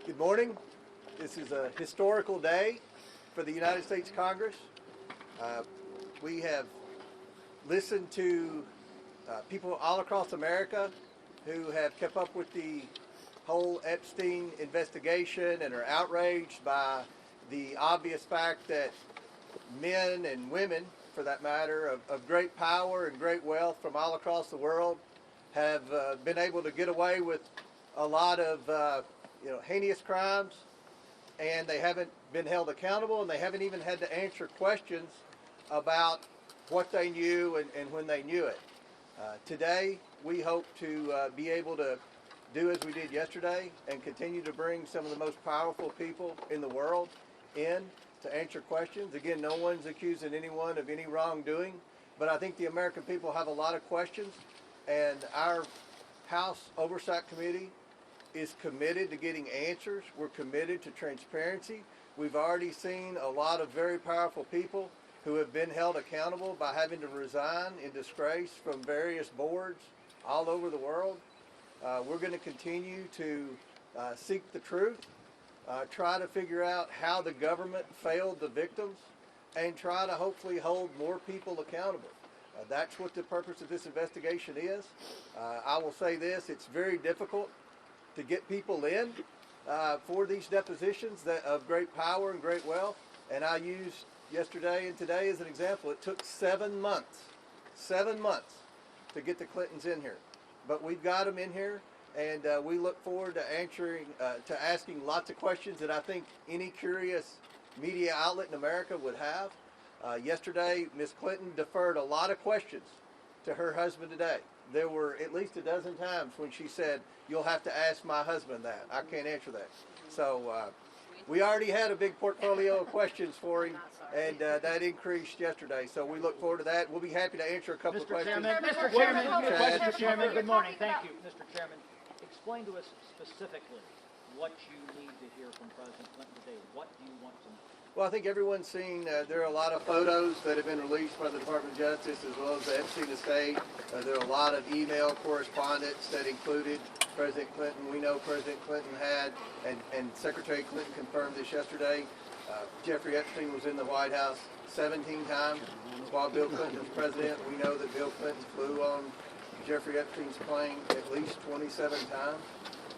Good morning. This is a historical day for the United States Congress. We have listened to people all across America who have kept up with the whole Epstein investigation and are outraged by the obvious fact that men and women, for that matter, of great power and great wealth from all across the world have been able to get away with a lot of heinous crimes, and they haven't been held accountable, and they haven't even had to answer questions about what they knew and when they knew it. Today, we hope to be able to do as we did yesterday and continue to bring some of the most powerful people in the world in to answer questions. Again, no one's accusing anyone of any wrongdoing, but I think the American people have a lot of questions, and our House Oversight Committee is committed to getting answers. We're committed to transparency. We've already seen a lot of very powerful people who have been held accountable by having to resign in disgrace from various boards all over the world. We're going to continue to seek the truth, try to figure out how the government failed the victims, and try to hopefully hold more people accountable. That's what the purpose of this investigation is. I will say this, it's very difficult to get people in for these depositions of great power and great wealth. And I used yesterday and today as an example. It took 7 months to get the Clintons in here. But we've got them in here, and we look forward to asking lots of questions that I think any curious media outlet in America would have. Yesterday, Ms. Clinton deferred a lot of questions to her husband today. There were at least a dozen times when she said, "You'll have to ask my husband that. I can't answer that." So we already had a big portfolio of questions for him, and that increased yesterday. So we look forward to that. We'll be happy to answer a couple of questions. Mr. Chairman, good morning. Thank you, Mr. Chairman. Explain to us specifically what you need to hear from President Clinton today. What do you want to know? Well, I think everyone's seen there are a lot of photos that have been released by the Department of Justice as well as the Epstein estate. There are a lot of email correspondence that included President Clinton. We know President Clinton had, and Secretary Clinton confirmed this yesterday, Jeffrey Epstein was in the White House 17 times while Bill Clinton was president. We know that Bill Clinton flew on Jeffrey Epstein's plane at least 27 times.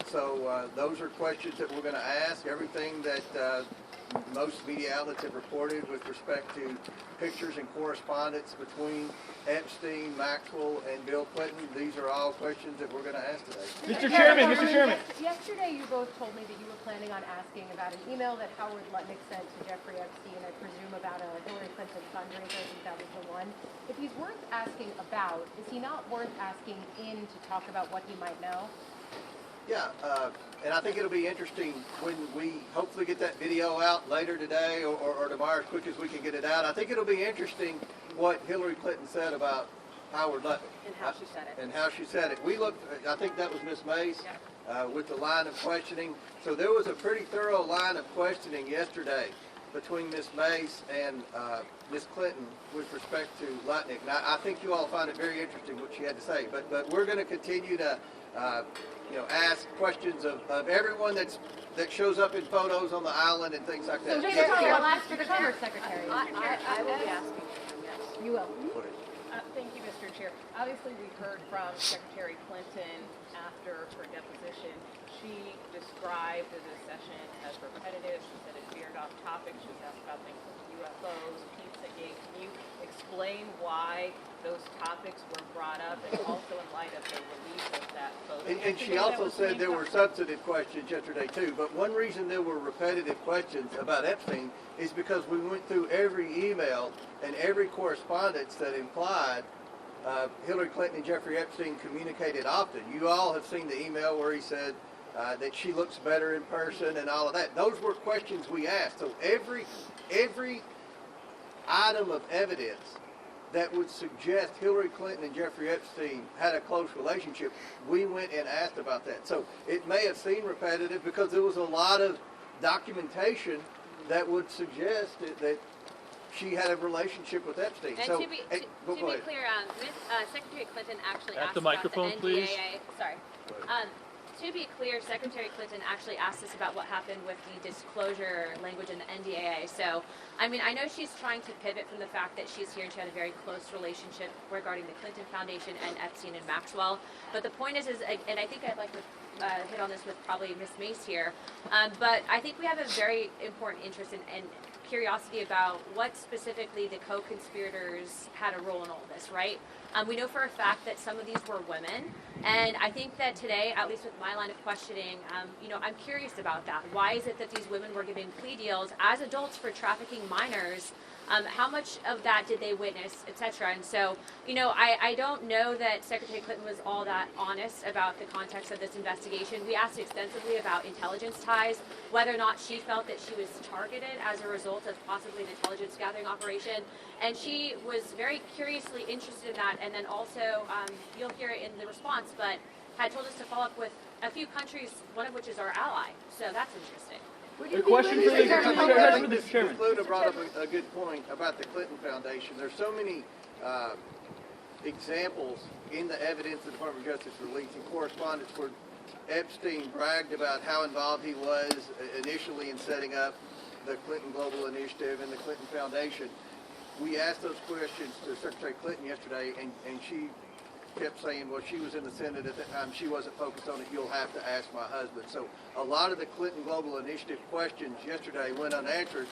So those are questions that we're going to ask. Everything that most media outlets have reported with respect to pictures and correspondence between Epstein, Maxwell, and Bill Clinton. These are all questions that we're going to ask today. Mr. Chairman. Yesterday you both told me that you were planning on asking about an email that Howard Lutnick sent to Jeffrey Epstein, I presume about a Hillary Clinton fundraiser. I think that was the one. If he's worth asking about, is he not worth asking in to talk about what he might know? Yeah, and I think it'll be interesting when we hopefully get that video out later today or tomorrow as quick as we can get it out. I think it'll be interesting what Hillary Clinton said about Howard Lutnick. And how she said it. And how she said it. We looked, I think that was Ms. Mace, with the line of questioning. So there was a pretty thorough line of questioning yesterday between Ms. Mace and Ms. Clinton with respect to Lutnick. Now, I think you all find it very interesting what she had to say, but we're going to continue to ask questions of everyone that shows up in photos on the island and things like that. So I'll ask the Commerce Secretary. I will be asking him, yes. You will. Thank you, Mr. Chair. Obviously, we heard from Secretary Clinton after her deposition. She described the session as repetitive. She said it veered off topic. She was asked about things like UFOs, Pizzagate. Can you explain why those topics were brought up, and also in light of the release of that photo? And she also said there were substantive questions yesterday too, but one reason there were repetitive questions about Epstein is because we went through every email and every correspondence that implied Hillary Clinton and Jeffrey Epstein communicated often. You all have seen the email where he said that she looks better in person and all of that. Those were questions we asked. So every item of evidence that would suggest Hillary Clinton and Jeffrey Epstein had a close relationship, we went and asked about that. So it may have seemed repetitive because there was a lot of documentation that would suggest that she had a relationship with Epstein. And so, to be clear, Secretary Clinton actually asked the microphone, about the NDAA. please. Sorry. to be clear, Secretary Clinton actually asked us about what happened with the disclosure language in the NDAA. So, I mean, I know she's trying to pivot from the fact that she's here and she had a very close relationship regarding the Clinton Foundation and Epstein and Maxwell. But the point is, and I think I'd like to hit on this with probably Ms. Mace here, but I think we have a very important interest in curiosity about what specifically the co-conspirators had a role in all this, right? We know for a fact that some of these were women, and I think that today, at least with my line of questioning, you know, I'm curious about that. Why is it that these women were giving plea deals as adults for trafficking minors? How much of that did they witness, et cetera? And so, you know, I don't know that Secretary Clinton was all that honest about the context of this investigation. We asked extensively about intelligence ties, whether or not she felt that she was targeted as a result of possibly an intelligence gathering operation. And she was very curiously interested in that. And then also, you'll hear it in the response, but had told us to follow up with a few countries, one of which is our ally. So that's interesting. A question for the Ms. chairman. Luna brought up a good point about the Clinton Foundation. There's so many examples in the evidence the Department of Justice released in correspondence where Epstein bragged about how involved he was initially in setting up the Clinton Global Initiative and the Clinton Foundation. We asked those questions to Secretary Clinton yesterday, and she kept saying, well, she was in the Senate at that time, she wasn't focused on it, you'll have to ask my husband. So a lot of the Clinton Global Initiative questions yesterday went unanswered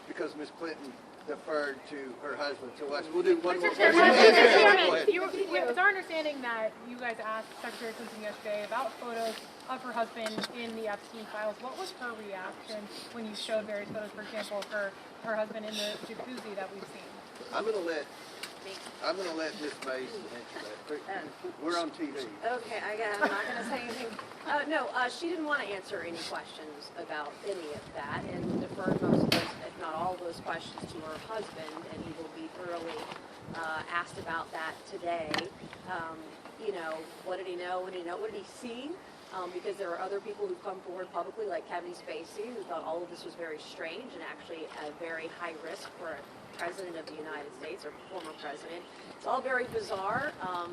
because Ms. Clinton deferred to her husband. So we'll do one more question. It's our understanding that you guys asked Secretary Clinton yesterday about photos of her husband in the Epstein files. What was her reaction when you showed various photos, for example, of her husband in the jacuzzi that we've seen? I'm going to let Ms. Mace answer that. We're on TV. Okay, I'm not going to say anything. No, she didn't want to answer any questions about any of that and deferred most of those, if not all of those questions to her husband, and he will be thoroughly asked about that today. You know, what did he know? What did he know? What did he see? Because there are other people who've come forward publicly, like Kevin Spacey, who thought all of this was very strange and actually a very high risk for a president of the United States or former president. It's all very bizarre,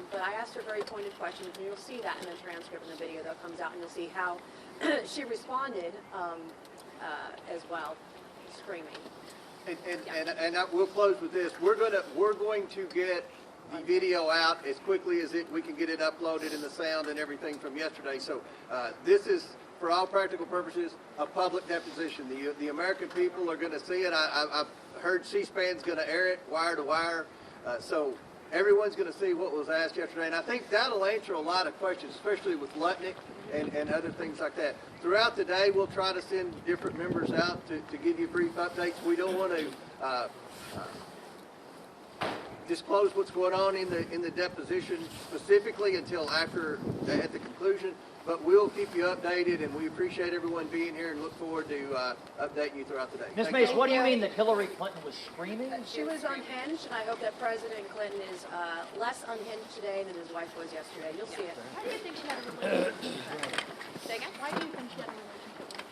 but I asked her very pointed questions, and you'll see that in the transcript and the video that comes out, and you'll see how she responded as well, screaming. And we'll close with this. We're going to get the video out as quickly as we can get it uploaded and the sound and everything from yesterday. So this is, for all practical purposes, a public deposition. The American people are going to see it. I've heard C-SPAN's going to air it wire to wire. So everyone's going to see what was asked yesterday. And I think that'll answer a lot of questions, especially with Lutnick and other things like that. Throughout the day, we'll try to send different members out to give you brief updates. We don't want to disclose what's going on in the deposition specifically until after, at the conclusion, but we'll keep you updated, and we appreciate everyone being here and look forward to updating you throughout the day. Ms. Mace, what do you mean that Hillary Clinton was screaming? She was unhinged, and I hope that President Clinton is less unhinged today than his wife was yesterday. You'll see it. Why do you think she had a relationship? Say again? Why do you think she had a relationship?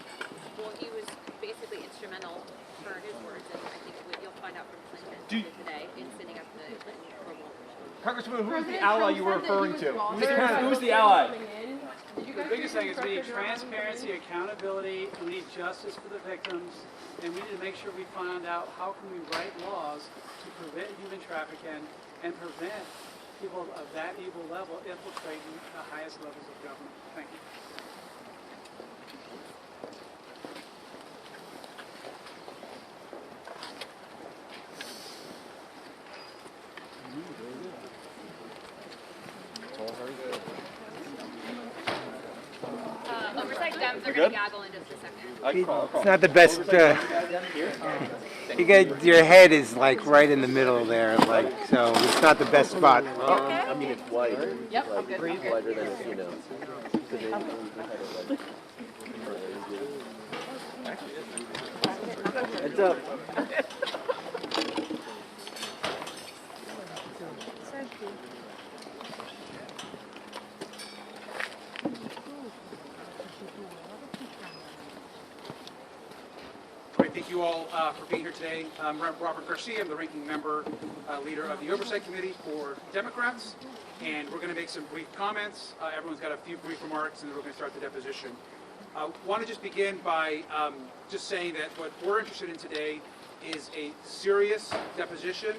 Well, he was basically instrumental, for his words, and I think you'll find out from Clinton today in sending up the Clinton global. Congressman, who's the ally you were referring to? Who's the ally? The biggest thing is we need transparency, accountability, we need justice for the victims, and we need to make sure we find out how can we write laws to prevent human trafficking and prevent people of that evil level infiltrating the highest levels of government. Thank you. Oversight Dems are going to gaggle in just a second. It's not the best. You get your head is like right in the middle there, like so. It's not the best spot. I mean, it's wider. Yep, I'm good. It's wider than it's, you know. Heads up. thank you all for being here today. I'm Robert Garcia. I'm the ranking member, leader of the Oversight Committee for Democrats. And we're going to make some brief comments. Everyone's got a few brief remarks, and then we're going to start the deposition. I want to just begin by just saying that what we're interested in today is a serious deposition.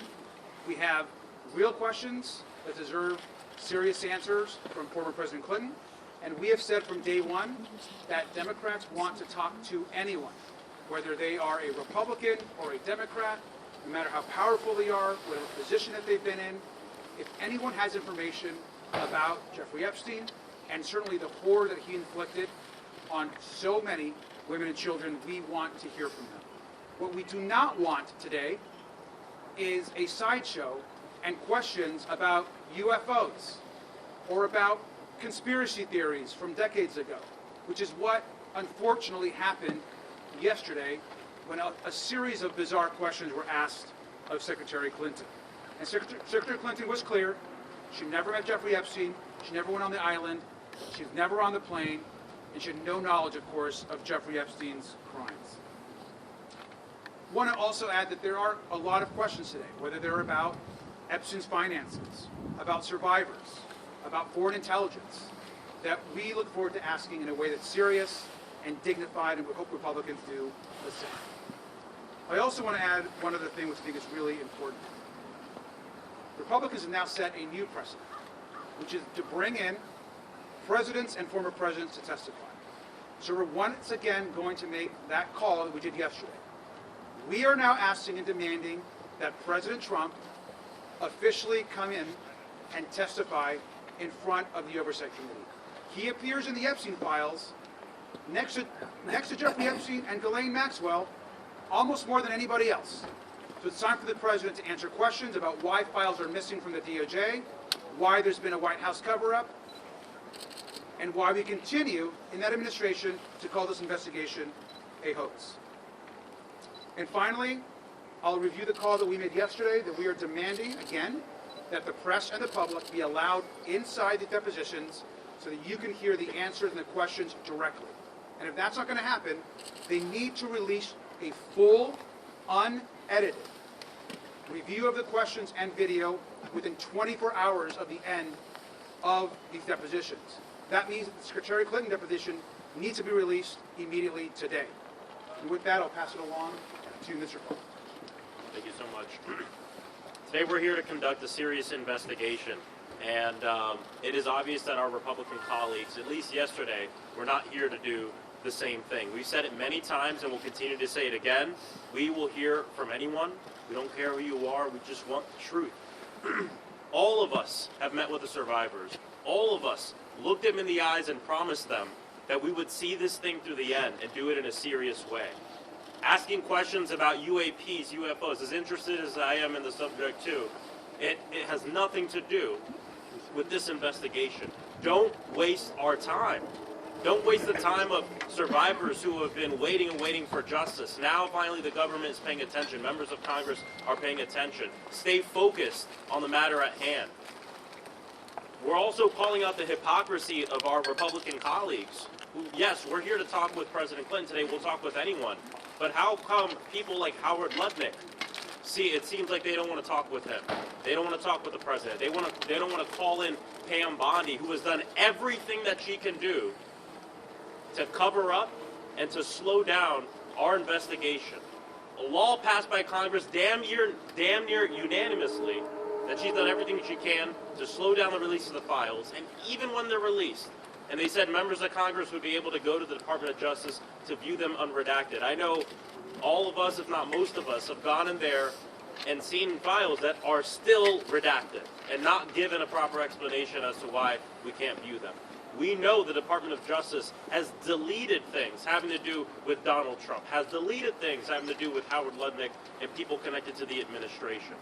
We have real questions that deserve serious answers from former President Clinton. And we have said from day one that Democrats want to talk to anyone, whether they are a Republican or a Democrat, no matter how powerful they are, whatever position that they've been in. If anyone has information about Jeffrey Epstein, and certainly the horror that he inflicted on so many women and children, we want to hear from them. What we do not want today is a sideshow and questions about UFOs or about conspiracy theories from decades ago, which is what unfortunately happened yesterday when a series of bizarre questions were asked of Secretary Clinton. And Secretary Clinton was clear. She never met Jeffrey Epstein. She never went on the island. She was never on the plane. And she had no knowledge, of course, of Jeffrey Epstein's crimes. I want to also add that there are a lot of questions today, whether they're about Epstein's finances, about survivors, about foreign intelligence, that we look forward to asking in a way that's serious and dignified, and we hope Republicans do the same. I also want to add one other thing which I think is really important. Republicans have now set a new precedent, which is to bring in presidents and former presidents to testify. So we're once again going to make that call that we did yesterday. We are now asking and demanding that President Trump officially come in and testify in front of the Oversight Committee. He appears in the Epstein files next to Jeffrey Epstein and Ghislaine Maxwell almost more than anybody else. So it's time for the President to answer questions about why files are missing from the DOJ, why there's been a White House cover-up, and why we continue in that administration to call this investigation a hoax. And finally, I'll review the call that we made yesterday that we are demanding, again, that the press and the public be allowed inside the depositions so that you can hear the answers and the questions directly. And if that's not going to happen, they need to release a full, unedited review of the questions and video within 24 hours of the end of these depositions. That means that the Secretary Clinton deposition needs to be released immediately today. And with that, I'll pass it along to Mr. Paul. Thank you so much. Today we're here to conduct a serious investigation, and it is obvious that our Republican colleagues, at least yesterday, were not here to do the same thing. We've said it many times and we'll continue to say it again. We will hear from anyone. We don't care who you are. We just want the truth. All of us have met with the survivors. All of us looked them in the eyes and promised them that we would see this thing through the end and do it in a serious way. Asking questions about UAPs, UFOs, as interested as I am in the subject too, it has nothing to do with this investigation. Don't waste our time. Don't waste the time of survivors who have been waiting and waiting for justice. Now finally the government is paying attention. Members of Congress are paying attention. Stay focused on the matter at hand. We're also calling out the hypocrisy of our Republican colleagues. Who, yes, we're here to talk with President Clinton today. We'll talk with anyone. But how come people like Howard Lutnick, it seems like they don't want to talk with him. They don't want to talk with the president. They don't want to call in Pam Bondi, who has done everything that she can do to cover up and to slow down our investigation. A law passed by Congress damn near unanimously that she's done everything she can to slow down the release of the files, and even when they're released, and they said members of Congress would be able to go to the Department of Justice to view them unredacted. I know all of us, if not most of us, have gone in there and seen files that are still redacted and not given a proper explanation as to why we can't view them. We know the Department of Justice has deleted things having to do with Donald Trump, has deleted things having to do with Howard Lutnick and people connected to the administration.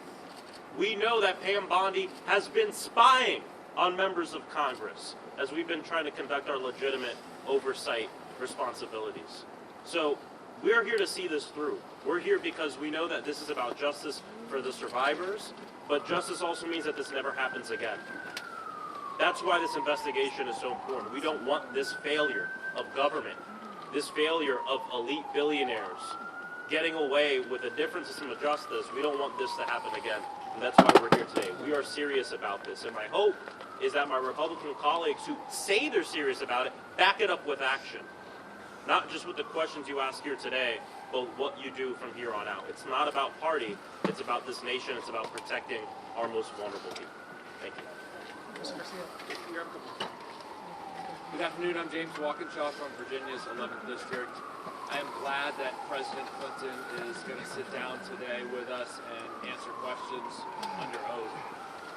We know that Pam Bondi has been spying on members of Congress as we've been trying to conduct our legitimate oversight responsibilities. So we're here to see this through. We're here because we know that this is about justice for the survivors, but justice also means that this never happens again. That's why this investigation is so important. We don't want this failure of government, this failure of elite billionaires getting away with a different system of justice. We don't want this to happen again, and that's why we're here today. We are serious about this, and my hope is that my Republican colleagues who say they're serious about it back it up with action. Not just with the questions you ask here today, but what you do from here on out. It's not about party, it's about this nation, it's about protecting our most vulnerable people. Thank you. Good afternoon, I'm James Walkinshaw from Virginia's 11th District. I am glad that President Clinton is going to sit down today with us and answer questions under oath.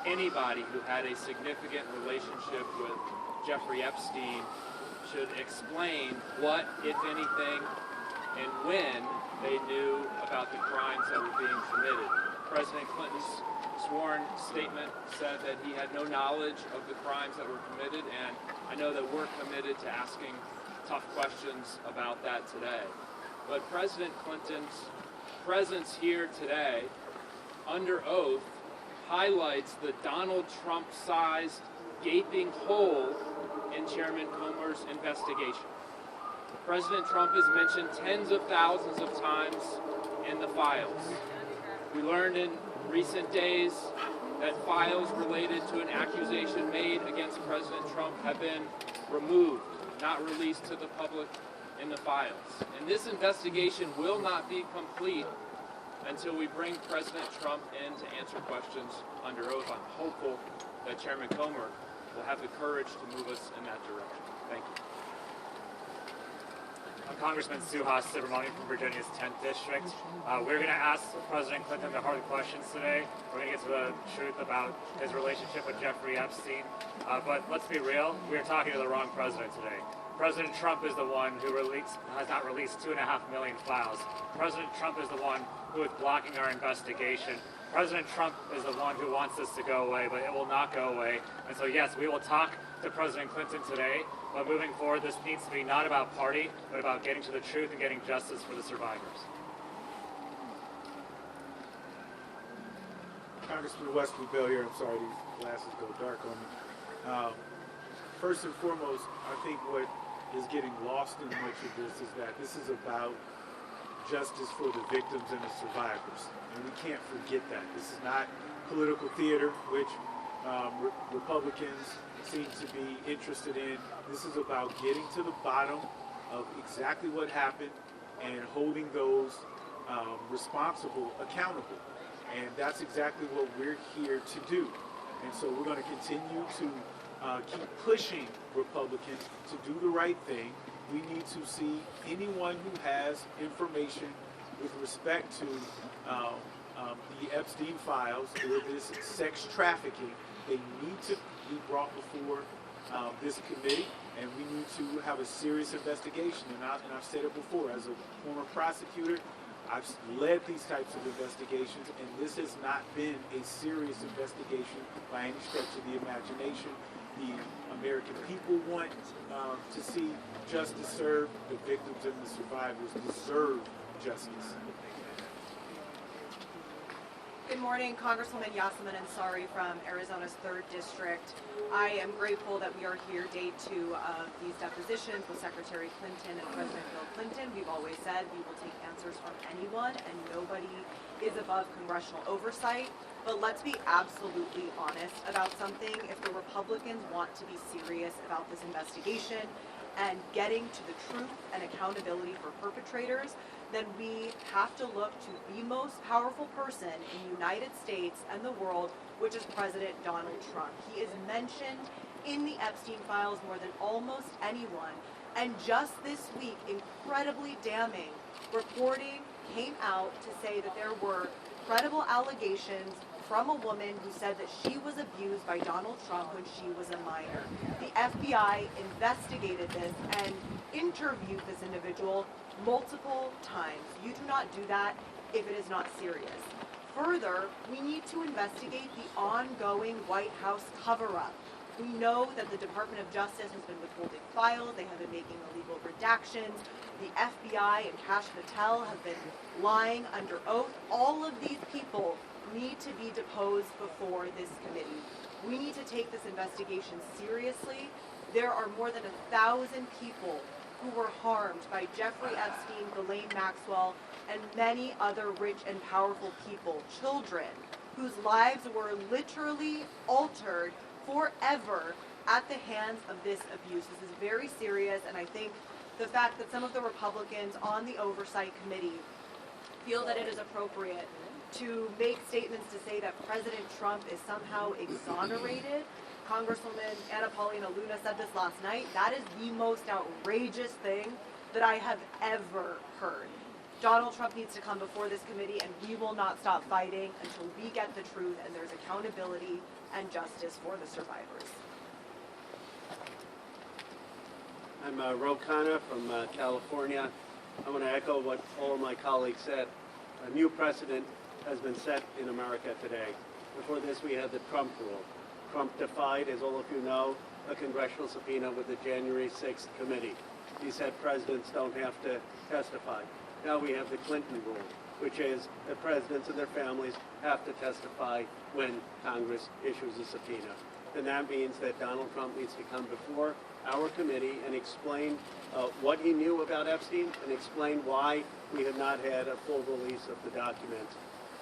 Anybody who had a significant relationship with Jeffrey Epstein should explain what, if anything, and when they knew about the crimes that were being committed. President Clinton's sworn statement said that he had no knowledge of the crimes that were committed, and I know that we're committed to asking tough questions about that today. But President Clinton's presence here today, under oath, highlights the Donald Trump-sized gaping hole in Chairman Comer's investigation. President Trump is mentioned tens of thousands of times in the files. We learned in recent days that files related to an accusation made against President Trump have been removed, not released to the public in the files. And this investigation will not be complete until we bring President Trump in to answer questions under oath. I'm hopeful that Chairman Comer will have the courage to move us in that direction. Thank you. I'm Congressman Suhas Subramanian from Virginia's 10th District. We're going to ask President Clinton the hard questions today. We're going to get to the truth about his relationship with Jeffrey Epstein. But let's be real, we're talking to the wrong president today. President Trump is the one who has not released 2.5 million files. President Trump is the one who is blocking our investigation. President Trump is the one who wants this to go away, but it will not go away. And so yes, we will talk to President Clinton today, but moving forward, this needs to be not about party, but about getting to the truth and getting justice for the survivors. Congressman Wesley Bell here. I'm sorry, these glasses go dark on me. First and foremost, I think what is getting lost in much of this is that this is about justice for the victims and the survivors. And we can't forget that. This is not political theater, which Republicans seem to be interested in. This is about getting to the bottom of exactly what happened and holding those responsible accountable. And that's exactly what we're here to do. And so we're going to continue to keep pushing Republicans to do the right thing. We need to see anyone who has information with respect to the Epstein files or this sex trafficking. They need to be brought before this committee, and we need to have a serious investigation. And I've said it before, as a former prosecutor, I've led these types of investigations, and this has not been a serious investigation by any stretch of the imagination. The American people want to see justice served. The victims and the survivors deserve justice. Good morning, Congresswoman Yasmin Ansari from Arizona's 3rd District. I am grateful that we are here day 2 of these depositions with Secretary Clinton and President Bill Clinton. We've always said we will take answers from anyone and nobody is above congressional oversight. But let's be absolutely honest about something. If the Republicans want to be serious about this investigation and getting to the truth and accountability for perpetrators, then we have to look to the most powerful person in the United States and the world, which is President Donald Trump. He is mentioned in the Epstein files more than almost anyone. And just this week, incredibly damning reporting came out to say that there were credible allegations from a woman who said that she was abused by Donald Trump when she was a minor. The FBI investigated this and interviewed this individual multiple times. You do not do that if it is not serious. Further, we need to investigate the ongoing White House cover-up. We know that the Department of Justice has been withholding files, they have been making illegal redactions, the FBI and Kash Patel have been lying under oath. All of these people need to be deposed before this committee. We need to take this investigation seriously. There are more than 1,000 people who were harmed by Jeffrey Epstein, Ghislaine Maxwell, and many other rich and powerful people, children, whose lives were literally altered forever at the hands of this abuse. This is very serious, and I think the fact that some of the Republicans on the Oversight Committee feel that it is appropriate to make statements to say that President Trump is somehow exonerated. Congresswoman Anna Paulina Luna said this last night. That is the most outrageous thing that I have ever heard. Donald Trump needs to come before this committee, and we will not stop fighting until we get the truth and there's accountability and justice for the survivors. I'm Ro Khanna from California. I want to echo what all of my colleagues said. A new precedent has been set in America today. Before this, we had the Trump rule. Trump defied, as all of you know, a congressional subpoena with the January 6th committee. He said presidents don't have to testify. Now we have the Clinton rule, which is that presidents and their families have to testify when Congress issues a subpoena. Then that means that Donald Trump needs to come before our committee and explain what he knew about Epstein and explain why we have not had a full release of the documents.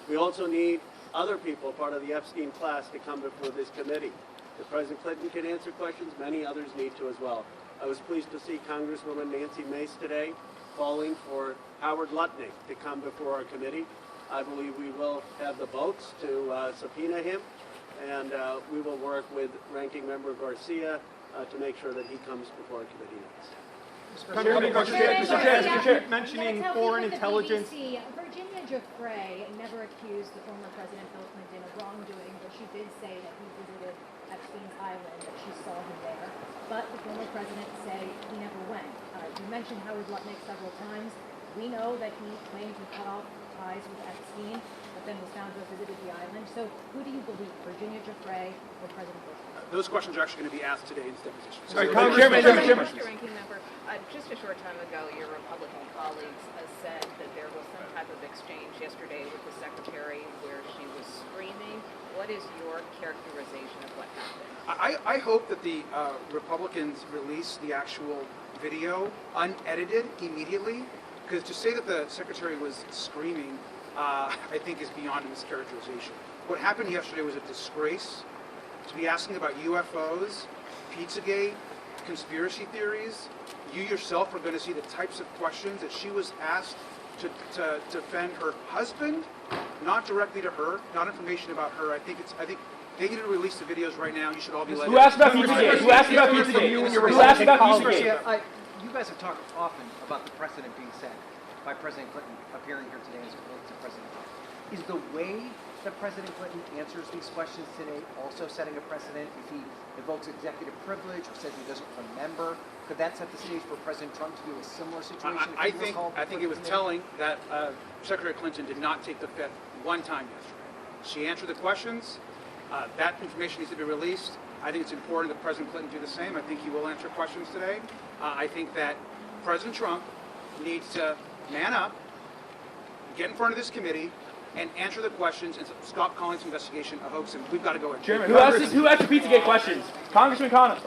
We also need other people, part of the Epstein class, to come before this committee. If President Clinton can answer questions, many others need to as well. I was pleased to see Congresswoman Nancy Mace today calling for Howard Lutnick to come before our committee. I believe we will have the votes to subpoena him, and we will work with Ranking Member Garcia to make sure that he comes before our committee next. Mr. Chair, mentioning foreign intelligence. Virginia Jeffrey never accused the former President Bill Clinton of wrongdoing, but she did say that he visited Epstein's Island, that she saw him there. But the former president said he never went. You mentioned Howard Lutnick several times. We know that he claimed he cut off ties with Epstein, but then was found to have visited the island. So who do you believe, Virginia Jeffrey or President Bush? Those questions are actually going to be asked today in deposition. Mr. Ranking Member, just a short time ago, your Republican colleagues said that there was some type of exchange yesterday with the Secretary where she was screaming. What is your characterization of what happened? I hope that the Republicans release the actual video unedited immediately, because to say that the Secretary was screaming, I think is beyond a mischaracterization. What happened yesterday was a disgrace. To be asking about UFOs, Pizzagate, conspiracy theories, you yourself are going to see the types of questions that she was asked to defend her husband, not directly to her, not information about her. I think they need to release the videos right now. You should all be let. Who asked about Pizzagate? Who asked about Pizzagate? Who asked about Pizzagate? You guys have talked often about the precedent being set by President Clinton appearing here today as it relates to President Trump. Is the way that President Clinton answers these questions today also setting a precedent? If he invokes executive privilege or says he doesn't remember, could that set the stage for President Trump to do a similar situation? I think it was telling that Secretary Clinton did not take the fifth one time yesterday. She answered the questions. That information needs to be released. I think it's important that President Clinton do the same. I think he will answer questions today. I think that President Trump needs to man up, get in front of this committee, and answer the questions and stop calling this investigation a hoax. And we've got to go in. Chairman, who asked the Pizzagate questions? Congressman Khanna.